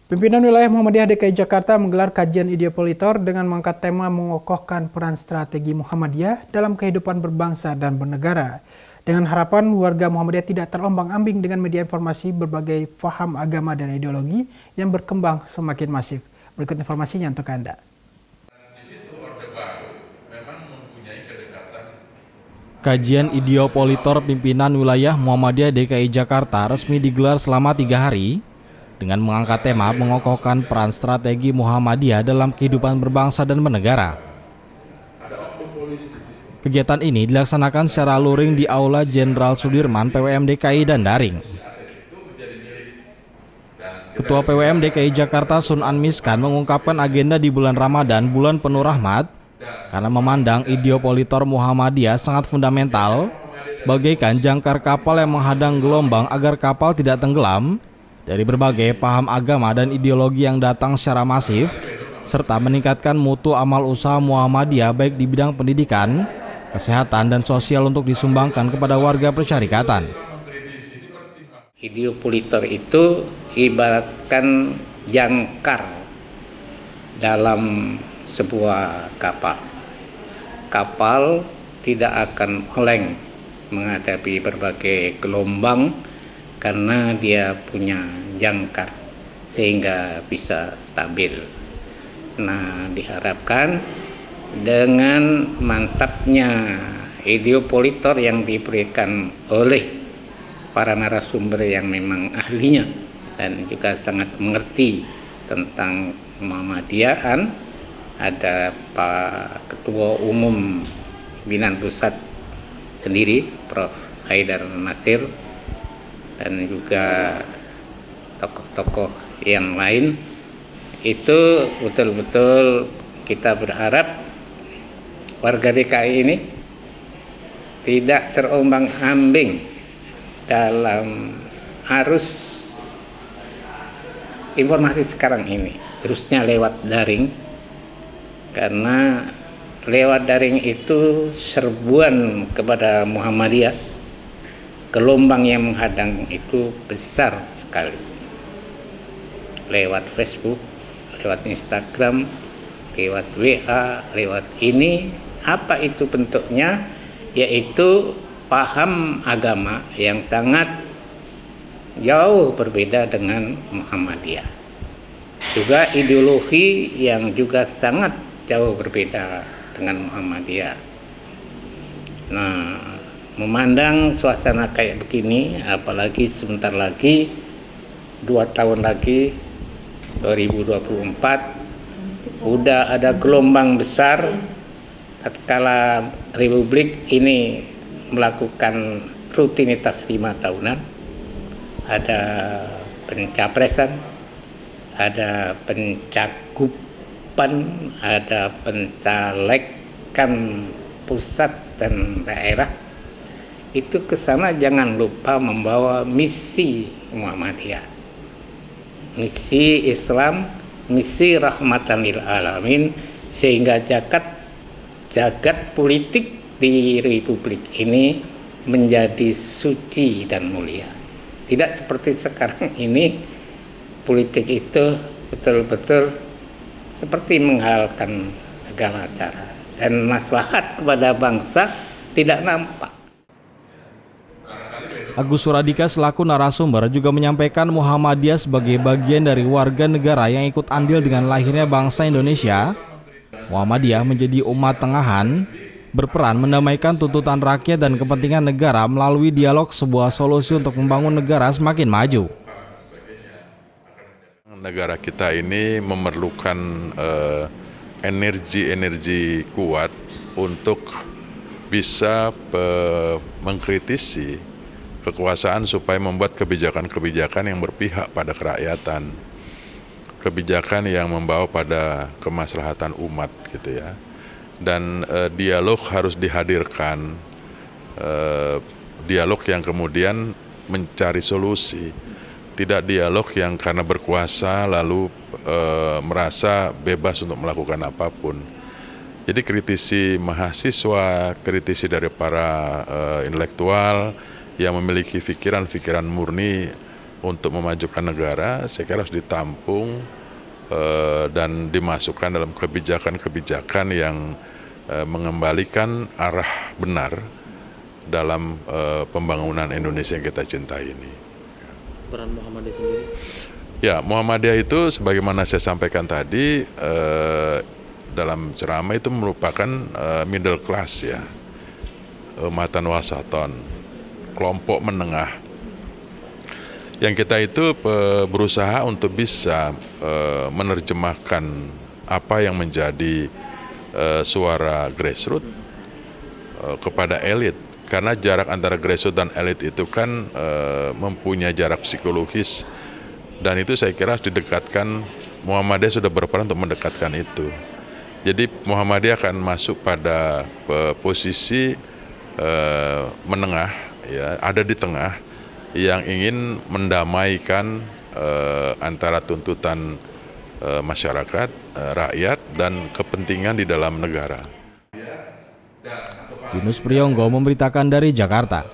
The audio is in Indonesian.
Pimpinan Wilayah Muhammadiyah DKI Jakarta menggelar kajian ideopolitor dengan mengangkat tema mengokohkan peran strategi Muhammadiyah dalam kehidupan berbangsa dan bernegara. Dengan harapan warga Muhammadiyah tidak terombang-ambing dengan media informasi berbagai faham agama dan ideologi yang berkembang semakin masif. Berikut informasinya untuk Anda. Kajian ideopolitor pimpinan Wilayah Muhammadiyah DKI Jakarta resmi digelar selama 3 hari dengan mengangkat tema mengokohkan peran strategi Muhammadiyah dalam kehidupan berbangsa dan bernegara. Kegiatan ini dilaksanakan secara luring di Aula Jenderal Sudirman PWM DKI dan daring. Ketua PWM DKI Jakarta Sun An Miskan mengungkapkan agenda di bulan Ramadan, bulan penuh rahmat, karena memandang ideopolitor Muhammadiyah sangat fundamental, bagaikan jangkar kapal yang menghadang gelombang agar kapal tidak tenggelam, dari berbagai paham agama dan ideologi yang datang secara masif, serta meningkatkan mutu amal usaha Muhammadiyah baik di bidang pendidikan, kesehatan, dan sosial untuk disumbangkan kepada warga persyarikatan. Ideopolitor itu ibaratkan jangkar dalam sebuah kapal. Kapal tidak akan oleng menghadapi berbagai gelombang karena dia punya jangkar sehingga bisa stabil. Nah, diharapkan dengan mantapnya ideopolitor yang diberikan oleh para narasumber yang memang ahlinya dan juga sangat mengerti tentang Muhammadiyahan, ada Pak Ketua Umum Pimpinan Pusat sendiri, Prof. Haidar Nasir, dan juga tokoh-tokoh yang lain. Itu betul-betul kita berharap warga DKI ini tidak terombang-ambing dalam arus informasi sekarang ini, terusnya lewat daring, karena lewat daring itu serbuan kepada Muhammadiyah, gelombang yang menghadang itu besar sekali. Lewat Facebook, lewat Instagram, lewat WA, lewat ini, apa itu bentuknya? Yaitu paham agama yang sangat jauh berbeda dengan Muhammadiyah. Juga ideologi yang juga sangat jauh berbeda dengan Muhammadiyah. Nah, memandang suasana kayak begini, apalagi sebentar lagi 2 tahun lagi 2024 udah ada gelombang besar tatkala Republik ini melakukan rutinitas 5 tahunan, ada pencapresan, ada pencakupan, ada pencalekan pusat dan daerah. Itu ke sana jangan lupa membawa misi Muhammadiyah, misi Islam, misi rahmatan lil alamin, sehingga jagat politik di Republik ini menjadi suci dan mulia. Tidak seperti sekarang ini, politik itu betul-betul seperti menghalalkan segala cara dan maslahat kepada bangsa tidak nampak. Agus Suradika selaku narasumber juga menyampaikan Muhammadiyah sebagai bagian dari warga negara yang ikut andil dengan lahirnya bangsa Indonesia. Muhammadiyah menjadi umat tengahan, berperan mendamaikan tuntutan rakyat dan kepentingan negara melalui dialog, sebuah solusi untuk membangun negara semakin maju. Negara kita ini memerlukan energi kuat untuk bisa mengkritisi kekuasaan supaya membuat kebijakan-kebijakan yang berpihak pada kerakyatan, kebijakan yang membawa pada kemaslahatan umat gitu ya. Dan dialog harus dihadirkan, dialog yang kemudian mencari solusi, tidak dialog yang karena berkuasa lalu merasa bebas untuk melakukan apapun. Jadi kritisi mahasiswa, kritisi dari para intelektual yang memiliki pikiran-pikiran murni untuk memajukan negara, saya kira harus ditampung dan dimasukkan dalam kebijakan-kebijakan yang mengembalikan arah benar dalam pembangunan Indonesia yang kita cintai ini. Peran Muhammadiyah sendiri? Ya, Muhammadiyah itu sebagaimana saya sampaikan tadi dalam ceramah itu merupakan middle class ya, umatan wasaton, kelompok menengah. Yang kita itu berusaha untuk bisa menerjemahkan apa yang menjadi suara grassroots kepada elit. Karena jarak antara grassroots dan elit itu kan mempunyai jarak psikologis. Dan itu saya kira harus didekatkan, Muhammadiyah sudah berperan untuk mendekatkan itu. Jadi Muhammadiyah akan masuk pada posisi menengah, ya, ada di tengah, yang ingin mendamaikan antara tuntutan masyarakat, rakyat, dan kepentingan di dalam negara. Yunus Priyonggo memberitakan dari Jakarta.